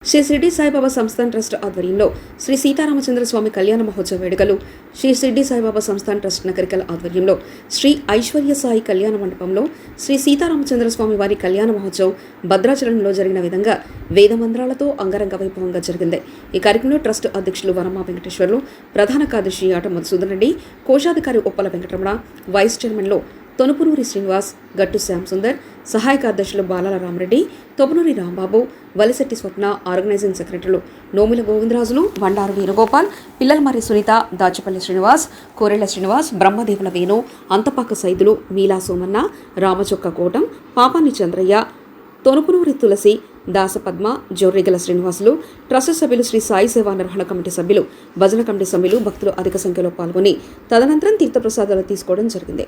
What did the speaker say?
Shri Shirdi Saibaba Samsthan trust ఆధ్వర్యంలో శ్రీ సీతారామచంద్ర స్వామి కళ్యాణ మహోత్సవ వేడుకలు శ్రీ షిర్డీ సాయిబాబా సంస్థాన్ ట్రస్ట్ నకరికల్ ఆధ్వర్యంలో శ్రీ ఐశ్వర్య సాయి కళ్యాణ మండపంలో శ్రీ సీతారామచంద్ర స్వామి వారి కళ్యాణ మహోత్సవం భద్రాచలంలో జరిగిన విధంగా వేద మంత్రాలతో అంగరంగ వైభవంగా జరిగింది. ఈ కార్యక్రమంలో ట్రస్ట్ అధ్యక్షులు వరమా వెంకటేశ్వర్లు, ప్రధాన కార్యదర్శి ఆట మధుసూదన్ రెడ్డి, కోశాధికారి ఉప్పల వెంకటరమణ, వైస్ చైర్మన్లో తొనుపునూరి శ్రీనివాస్, గట్టు శ్యామ్ సుందర్, సహాయ కార్యదర్శులు బాలాల రామరెడ్డి, తొపునూరి రాంబాబు, వలిశెట్టి స్వప్న, ఆర్గనైజింగ్ సెక్రటరీలు నోముల గోవిందరాజులు, బండారు వీరగోపాల్, పిల్లలమర్రి సునీత, దాచపల్లి శ్రీనివాస్, కోరెళ్ల శ్రీనివాస్, బ్రహ్మదేవుల వేణు, అంతపాక సైదులు, మీలా సోమన్న, రామచొక్క కోటం, పాపాని చంద్రయ్య, తొనుపునూరి తులసి, దాసపద్మ, జొర్రిగల శ్రీనివాసులు, ట్రస్ట్ సభ్యులు, శ్రీ సాయి సేవా నిర్వహణ కమిటీ సభ్యులు, భజన కమిటీ సభ్యులు, భక్తులు అధిక సంఖ్యలో పాల్గొని తదనంతరం తీర్థప్రసాదాలు తీసుకోవడం జరిగింది.